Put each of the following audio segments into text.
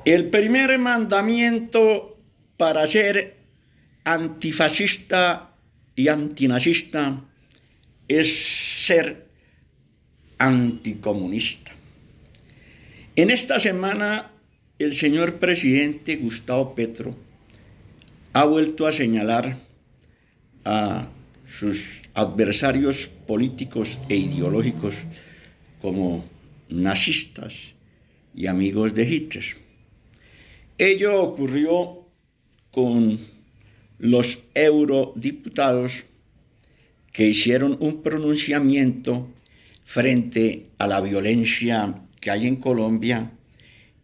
El primer mandamiento para ser antifascista y antinazista es ser anticomunista. En esta semana, el señor presidente Gustavo Petro ha vuelto a señalar a sus adversarios políticos e ideológicos como nazistas y amigos de Hitler. Ello ocurrió con los eurodiputados que hicieron un pronunciamiento frente a la violencia que hay en Colombia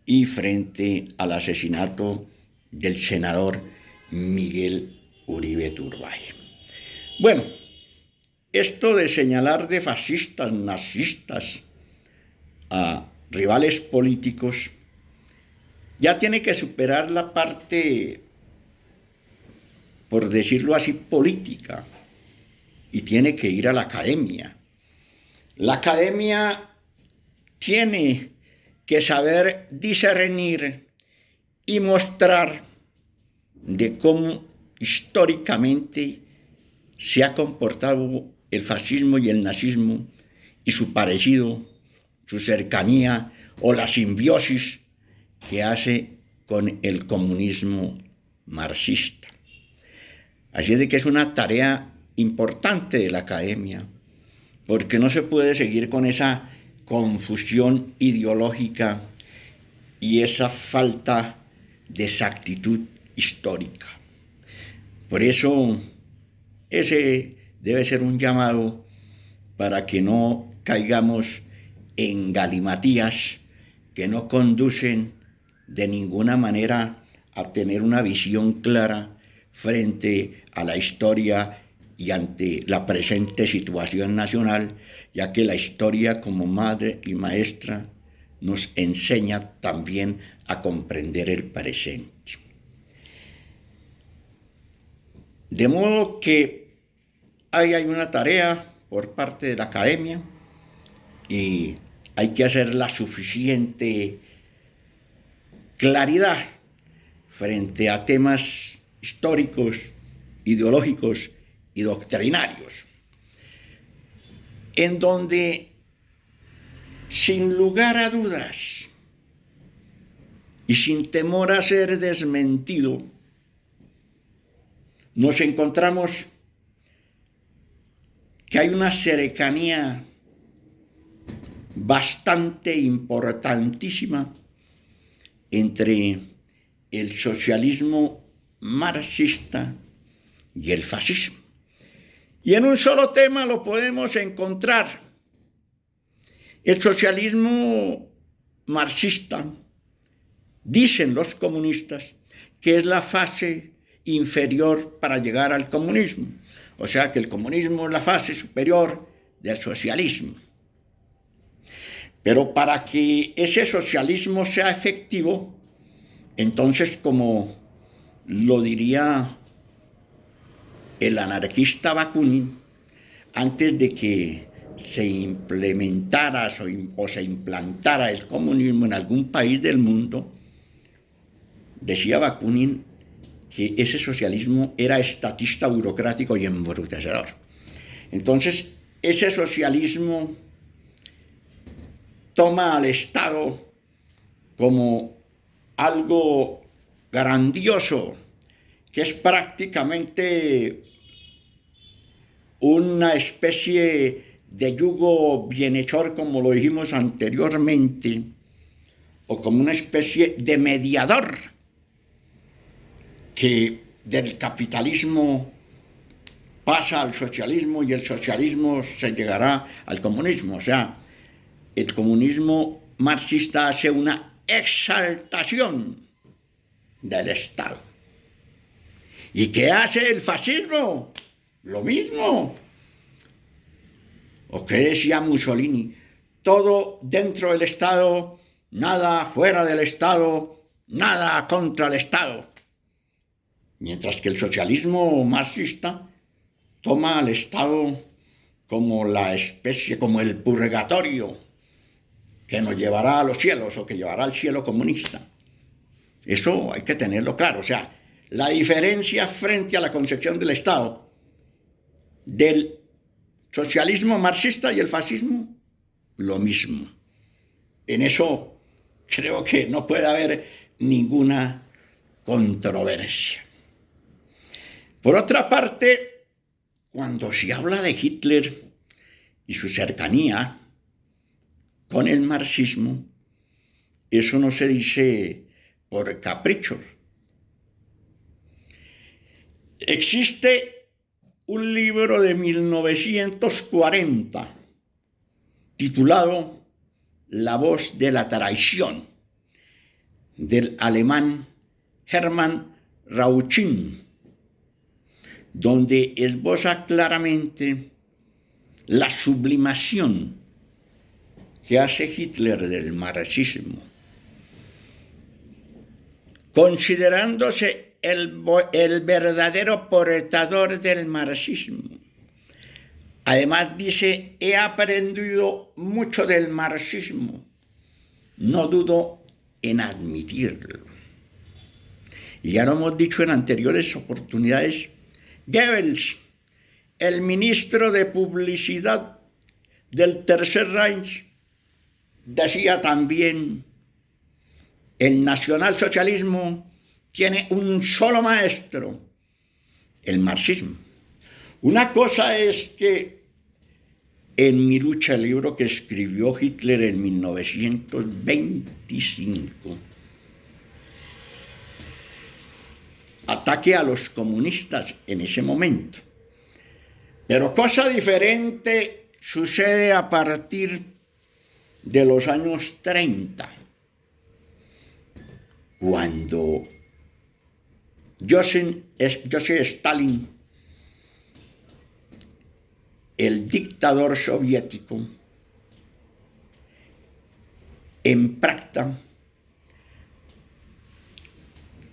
y frente al asesinato del senador Miguel Uribe Turbay. Bueno, esto de señalar de fascistas, nazistas a rivales políticos ya tiene que superar la parte, por decirlo así, política, y tiene que ir a la academia. La academia tiene que saber discernir y mostrar de cómo históricamente se ha comportado el fascismo y el nazismo y su parecido, su cercanía o la simbiosis que hace con el comunismo marxista. Así es de que es una tarea importante de la academia, porque no se puede seguir con esa confusión ideológica y esa falta de exactitud histórica. Por eso, ese debe ser un llamado para que no caigamos en galimatías que no conducen de ninguna manera a tener una visión clara frente a la historia y ante la presente situación nacional, ya que la historia como madre y maestra nos enseña también a comprender el presente. De modo que ahí hay una tarea por parte de la academia y hay que hacer la suficiente claridad frente a temas históricos, ideológicos y doctrinarios, en donde, sin lugar a dudas y sin temor a ser desmentido, nos encontramos que hay una cercanía bastante importantísima entre el socialismo marxista y el fascismo. Y en un solo tema lo podemos encontrar. El socialismo marxista, dicen los comunistas, que es la fase inferior para llegar al comunismo. O sea que el comunismo es la fase superior del socialismo. Pero para que ese socialismo sea efectivo, entonces, como lo diría el anarquista Bakunin, antes de que se implementara o se implantara el comunismo en algún país del mundo, decía Bakunin que ese socialismo era estatista, burocrático y embrutecedor. Entonces, ese socialismo toma al Estado como algo grandioso, que es prácticamente una especie de yugo bienhechor, como lo dijimos anteriormente, o como una especie de mediador que del capitalismo pasa al socialismo y el socialismo se llegará al comunismo. O sea, el comunismo marxista hace una exaltación del Estado. ¿Y qué hace el fascismo? Lo mismo. ¿O qué decía Mussolini? Todo dentro del Estado, nada fuera del Estado, nada contra el Estado. Mientras que el socialismo marxista toma al Estado como la especie, como el purgatorio que nos llevará a los cielos o que llevará al cielo comunista. Eso hay que tenerlo claro. O sea, la diferencia frente a la concepción del Estado del socialismo marxista y el fascismo, lo mismo. En eso creo que no puede haber ninguna controversia. Por otra parte, cuando se habla de Hitler y su cercanía con el marxismo, eso no se dice por caprichos. Existe un libro de 1940 titulado La voz de la traición, del alemán Hermann Rauschning, donde esboza claramente la sublimación que hace Hitler del marxismo, considerándose el verdadero portador del marxismo. Además dice, he aprendido mucho del marxismo, no dudo en admitirlo. Y ya lo hemos dicho en anteriores oportunidades, Goebbels, el ministro de Publicidad del Tercer Reich, decía también, el nacionalsocialismo tiene un solo maestro, el marxismo. Una cosa es que en Mi lucha, el libro que escribió Hitler en 1925, ataque a los comunistas en ese momento. Pero cosa diferente sucede a partir de los años 30, cuando Joseph Stalin, el dictador soviético, en práctica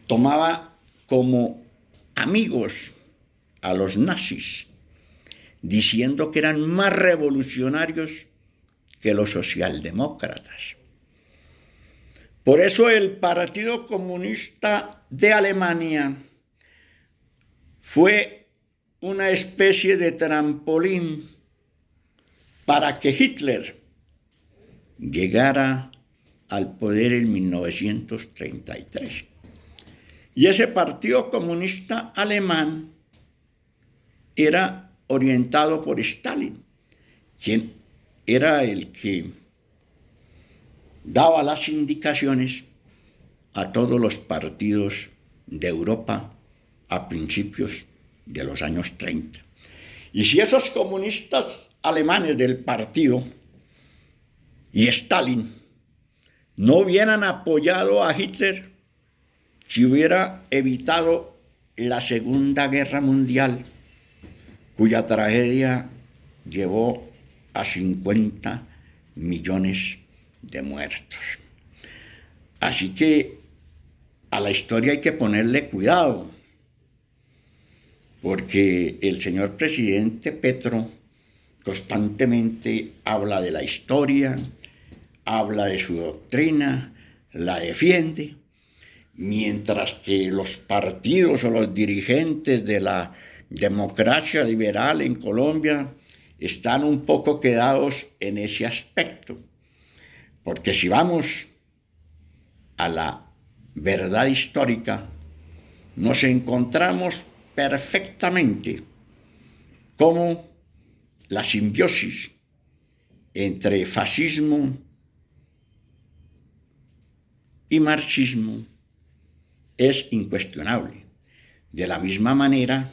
tomaba como amigos a los nazis, diciendo que eran más revolucionarios que los socialdemócratas. Por eso el Partido Comunista de Alemania fue una especie de trampolín para que Hitler llegara al poder en 1933. Y ese Partido Comunista Alemán era orientado por Stalin, quien era el que daba las indicaciones a todos los partidos de Europa a principios de los años 30. Y si esos comunistas alemanes del partido y Stalin no hubieran apoyado a Hitler, se hubiera evitado la Segunda Guerra Mundial, cuya tragedia llevó a 50 millones de muertos. Así que a la historia hay que ponerle cuidado, porque el señor presidente Petro constantemente habla de la historia, habla de su doctrina, la defiende, mientras que los partidos o los dirigentes de la democracia liberal en Colombia están un poco quedados en ese aspecto. Porque si vamos a la verdad histórica, nos encontramos perfectamente cómo la simbiosis entre fascismo y marxismo es incuestionable. De la misma manera,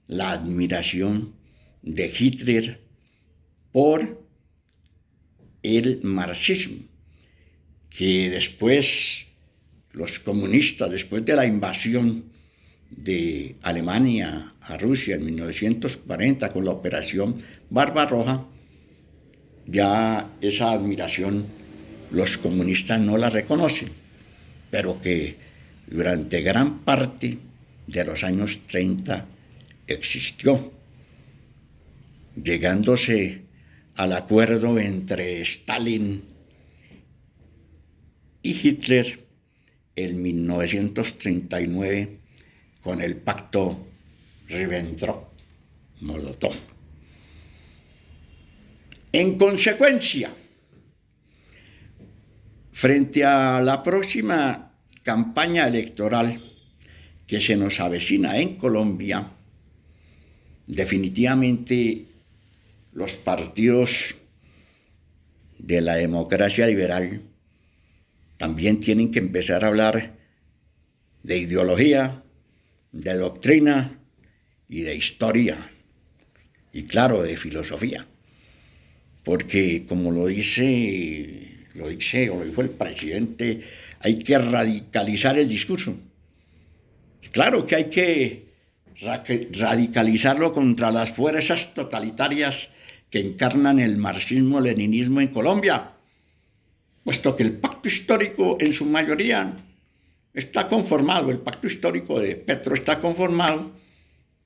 la admiración de Hitler por el marxismo, que después los comunistas, después de la invasión de Alemania a Rusia en 1940 con la Operación Barbarroja, ya esa admiración los comunistas no la reconocen, pero que durante gran parte de los años 30 existió, llegándose al acuerdo entre Stalin y Hitler en 1939 con el pacto Ribbentrop-Molotov. En consecuencia, frente a la próxima campaña electoral que se nos avecina en Colombia, definitivamente los partidos de la democracia liberal también tienen que empezar a hablar de ideología, de doctrina y de historia, y claro, de filosofía, porque como lo dijo el presidente, hay que radicalizar el discurso. Claro que hay que radicalizarlo contra las fuerzas totalitarias que encarnan el marxismo-leninismo en Colombia, puesto que el pacto histórico en su mayoría está conformado, el pacto histórico de Petro está conformado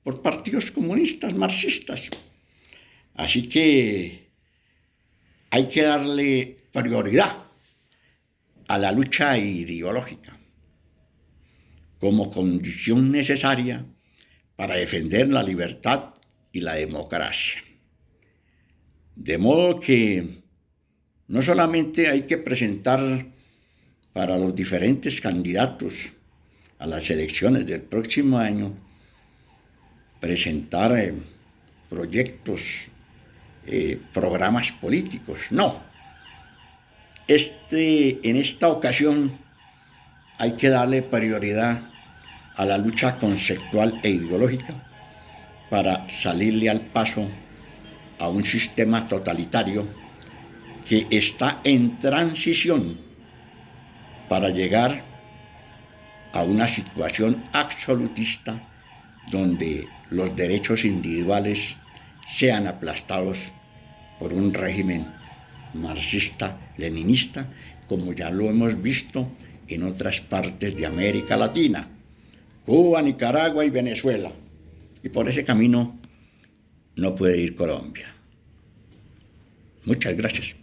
por partidos comunistas, marxistas. Así que hay que darle prioridad a la lucha ideológica como condición necesaria para defender la libertad y la democracia. De modo que no solamente hay que presentar para los diferentes candidatos a las elecciones del próximo año, presentar proyectos, programas políticos, no. En esta ocasión hay que darle prioridad a la lucha conceptual e ideológica para salirle al paso a un sistema totalitario que está en transición para llegar a una situación absolutista donde los derechos individuales sean aplastados por un régimen marxista-leninista, como ya lo hemos visto en otras partes de América Latina, Cuba, Nicaragua y Venezuela. Y por ese camino no puede ir Colombia. Muchas gracias.